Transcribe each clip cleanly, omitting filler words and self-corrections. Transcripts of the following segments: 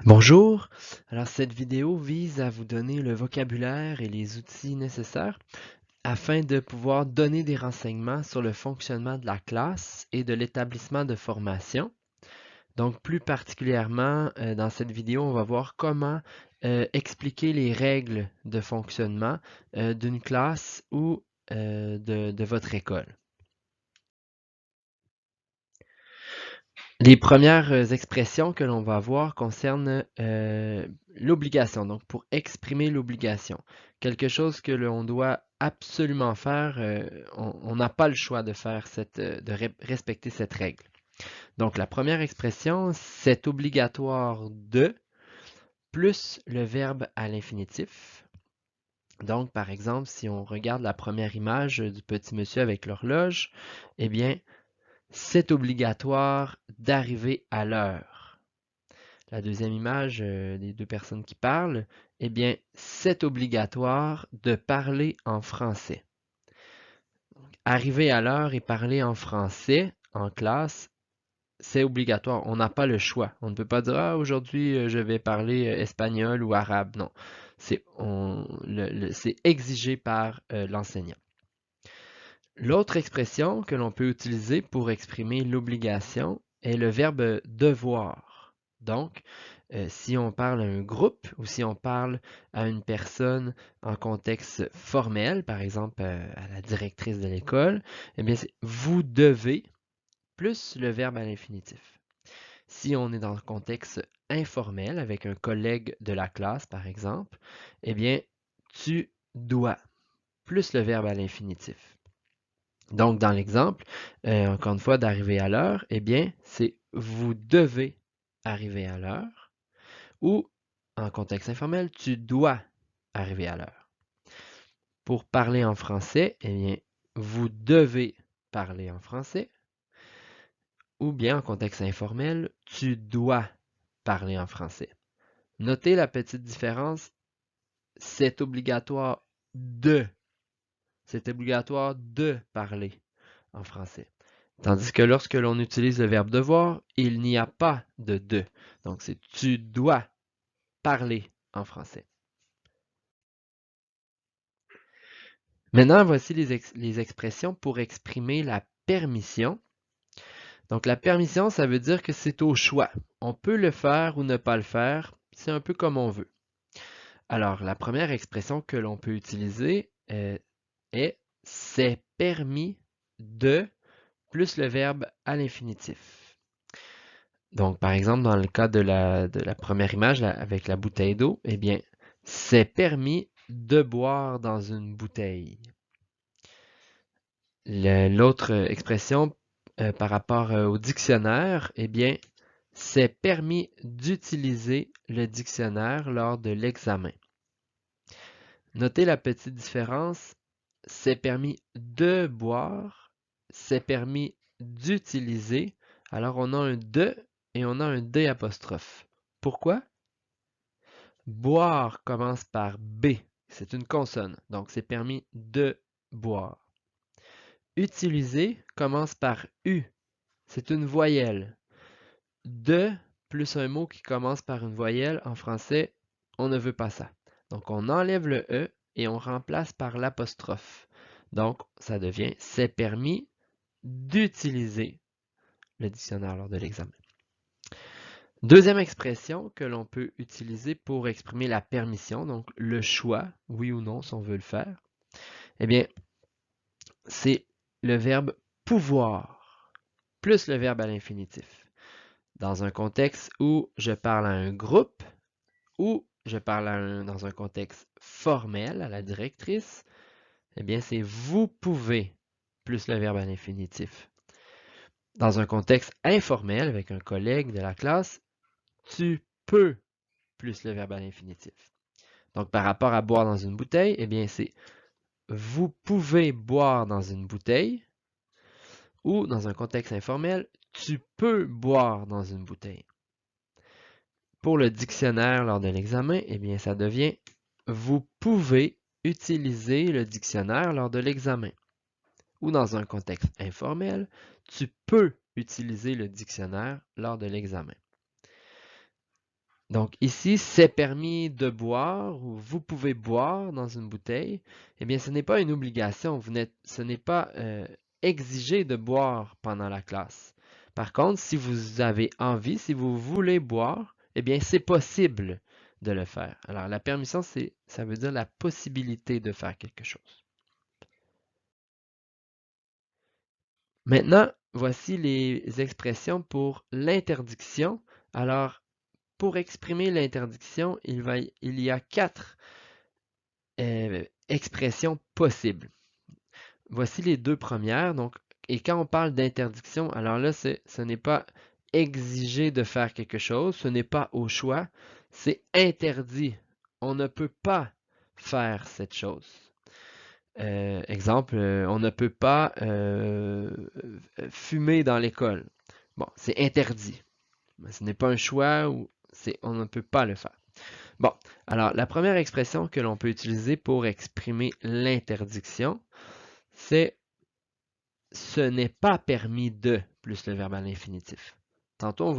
Bonjour, alors cette vidéo vise à vous donner le vocabulaire et les outils nécessaires afin de pouvoir donner des renseignements sur le fonctionnement de la classe et de l'établissement de formation. Donc plus particulièrement, dans cette vidéo, on va voir comment expliquer les règles de fonctionnement d'une classe ou de votre école. Les premières expressions que l'on va voir concernent l'obligation, donc pour exprimer l'obligation. Quelque chose que l'on doit absolument faire, on n'a pas le choix de faire respecter cette règle. Donc la première expression, c'est obligatoire de plus le verbe à l'infinitif. Donc par exemple, si on regarde la première image du petit monsieur avec l'horloge, eh bien, c'est obligatoire d'arriver à l'heure. La deuxième image des deux personnes qui parlent, eh bien, c'est obligatoire de parler en français. Arriver à l'heure et parler en français en classe, c'est obligatoire. On n'a pas le choix. On ne peut pas dire, ah, aujourd'hui, je vais parler espagnol ou arabe. Non, c'est exigé par l'enseignant. L'autre expression que l'on peut utiliser pour exprimer l'obligation est le verbe devoir. Donc, si on parle à un groupe ou si on parle à une personne en contexte formel, par exemple à la directrice de l'école, eh bien, c'est vous devez plus le verbe à l'infinitif. Si on est dans le contexte informel avec un collègue de la classe, par exemple, eh bien, tu dois plus le verbe à l'infinitif. Donc, dans l'exemple, encore une fois, d'arriver à l'heure, eh bien, c'est vous devez arriver à l'heure ou, en contexte informel, tu dois arriver à l'heure. Pour parler en français, eh bien, vous devez parler en français ou bien, en contexte informel, tu dois parler en français. Notez la petite différence, c'est obligatoire de. C'est obligatoire de parler en français. Tandis que lorsque l'on utilise le verbe devoir, il n'y a pas de de. Donc, c'est tu dois parler en français. Maintenant, voici les expressions pour exprimer la permission. Donc, la permission, ça veut dire que c'est au choix. On peut le faire ou ne pas le faire. C'est un peu comme on veut. Alors, la première expression que l'on peut utiliser est c'est permis de plus le verbe à l'infinitif. Donc, par exemple, dans le cas de la première image avec la bouteille d'eau, eh bien, c'est permis de boire dans une bouteille. L'autre expression par rapport au dictionnaire, eh bien, c'est permis d'utiliser le dictionnaire lors de l'examen. Notez la petite différence, c'est permis de boire, c'est permis d'utiliser. Alors, on a un de et on a un d apostrophe. Pourquoi? Boire commence par B, c'est une consonne, donc c'est permis de boire. Utiliser commence par U, c'est une voyelle. De plus un mot qui commence par une voyelle, en français, on ne veut pas ça. Donc on enlève le E et on remplace par l'apostrophe. Donc ça devient c'est permis d'utiliser le dictionnaire lors de l'examen. Deuxième expression que l'on peut utiliser pour exprimer la permission, donc le choix, oui ou non si on veut le faire, eh bien, c'est le verbe pouvoir plus le verbe à l'infinitif. Dans un contexte où je parle à un groupe ou je parle dans un contexte formel à la directrice, eh bien, c'est vous pouvez plus le verbe à l'infinitif. Dans un contexte informel avec un collègue de la classe, tu peux plus le verbe à l'infinitif. Donc, par rapport à boire dans une bouteille, eh bien, c'est vous pouvez boire dans une bouteille ou dans un contexte informel, tu peux boire dans une bouteille. Pour le dictionnaire lors de l'examen, eh bien, ça devient vous pouvez utiliser le dictionnaire lors de l'examen. Ou dans un contexte informel, tu peux utiliser le dictionnaire lors de l'examen. Donc ici, c'est permis de boire ou vous pouvez boire dans une bouteille. Eh bien, ce n'est pas une obligation. Ce n'est pas exigé de boire pendant la classe. Par contre, si vous avez envie, si vous voulez boire, eh bien, c'est possible de le faire. Alors, la permission, ça veut dire la possibilité de faire quelque chose. Maintenant, voici les expressions pour l'interdiction. Alors, pour exprimer l'interdiction, il y a 4 expressions possibles. Voici les 2 premières. Donc, et quand on parle d'interdiction, alors là, ce n'est pas exigé de faire quelque chose, ce n'est pas au choix, c'est interdit. On ne peut pas faire cette chose. Exemple, on ne peut pas fumer dans l'école. Bon, c'est interdit. Mais ce n'est pas un choix ou on ne peut pas le faire. Bon, alors la première expression que l'on peut utiliser pour exprimer l'interdiction, c'est ce n'est pas permis de plus le verbe à l'infinitif. Tantôt,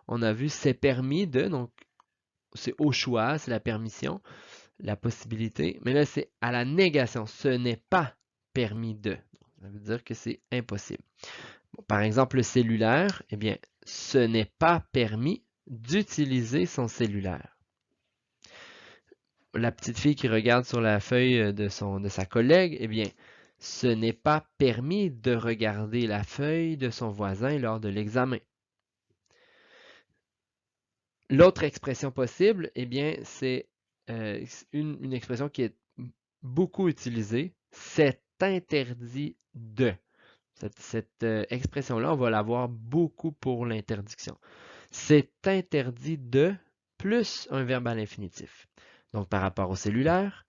on a vu c'est permis de, donc c'est au choix, c'est la permission, la possibilité, mais là c'est à la négation, ce n'est pas permis de. Ça veut dire que c'est impossible. Bon, par exemple, le cellulaire, eh bien, ce n'est pas permis d'utiliser son cellulaire. La petite fille qui regarde sur la feuille de sa collègue, eh bien, ce n'est pas permis de regarder la feuille de son voisin lors de l'examen. L'autre expression possible, eh bien, c'est une expression qui est beaucoup utilisée. C'est interdit de. Cette expression-là, on va l'avoir beaucoup pour l'interdiction. C'est interdit de plus un verbe à l'infinitif. Donc, par rapport au cellulaire,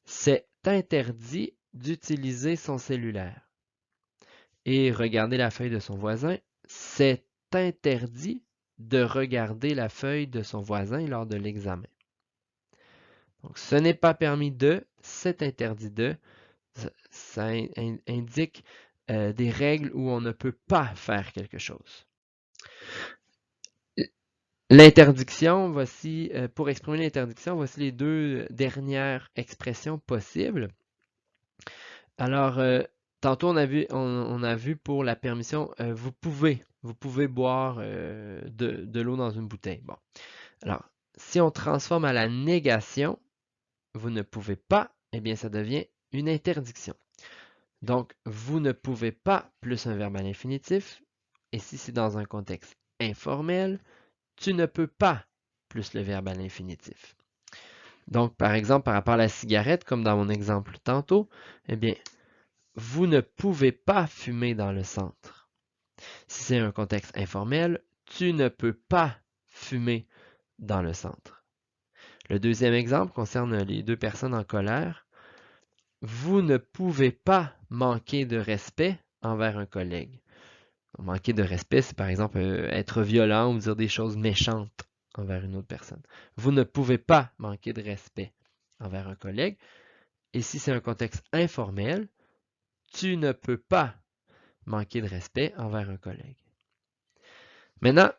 c'est interdit d'utiliser son cellulaire. Et regarder la feuille de son voisin, c'est interdit de regarder la feuille de son voisin lors de l'examen. Donc, ce n'est pas permis de, c'est interdit de. Ça indique des règles où on ne peut pas faire quelque chose. L'interdiction, voici, pour exprimer l'interdiction, voici les 2 dernières expressions possibles. Alors, tantôt on a vu pour la permission, vous pouvez boire de l'eau dans une bouteille. Bon, alors, si on transforme à la négation, vous ne pouvez pas, eh bien, ça devient une interdiction. Donc, vous ne pouvez pas plus un verbe à l'infinitif. Et si c'est dans un contexte informel, tu ne peux pas plus le verbe à l'infinitif. Donc, par exemple, par rapport à la cigarette, comme dans mon exemple tantôt, eh bien, vous ne pouvez pas fumer dans le centre. Si c'est un contexte informel, tu ne peux pas fumer dans le centre. Le deuxième exemple concerne les 2 personnes en colère. Vous ne pouvez pas manquer de respect envers un collègue. Manquer de respect, c'est par exemple être violent ou dire des choses méchantes envers une autre personne. Vous ne pouvez pas manquer de respect envers un collègue. Et si c'est un contexte informel, tu ne peux pas manquer de respect envers un collègue. Maintenant,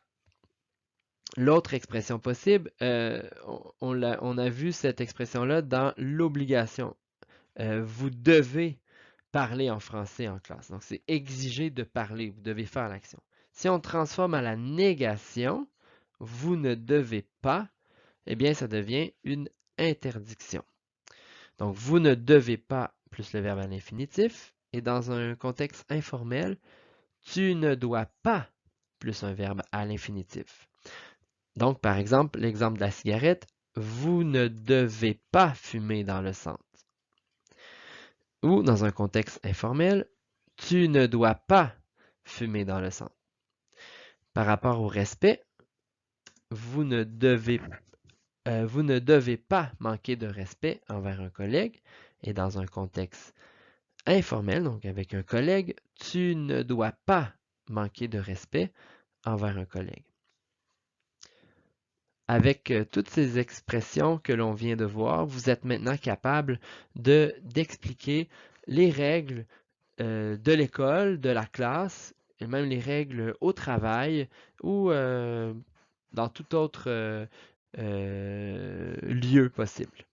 l'autre expression possible, on a vu cette expression-là dans l'obligation. Vous devez parler en français en classe. Donc, c'est exigé de parler. Vous devez faire l'action. Si on transforme à la négation, vous ne devez pas, eh bien, ça devient une interdiction. Donc, vous ne devez pas plus le verbe à l'infinitif. Et dans un contexte informel, tu ne dois pas plus un verbe à l'infinitif. Donc, par exemple, l'exemple de la cigarette, vous ne devez pas fumer dans le centre. Ou dans un contexte informel, tu ne dois pas fumer dans le centre. Par rapport au respect, vous ne devez pas manquer de respect envers un collègue. Et dans un contexte informel, donc avec un collègue, tu ne dois pas manquer de respect envers un collègue. Avec toutes ces expressions que l'on vient de voir, vous êtes maintenant capable d'expliquer les règles de l'école, de la classe, et même les règles au travail ou dans toute autre lieux possibles.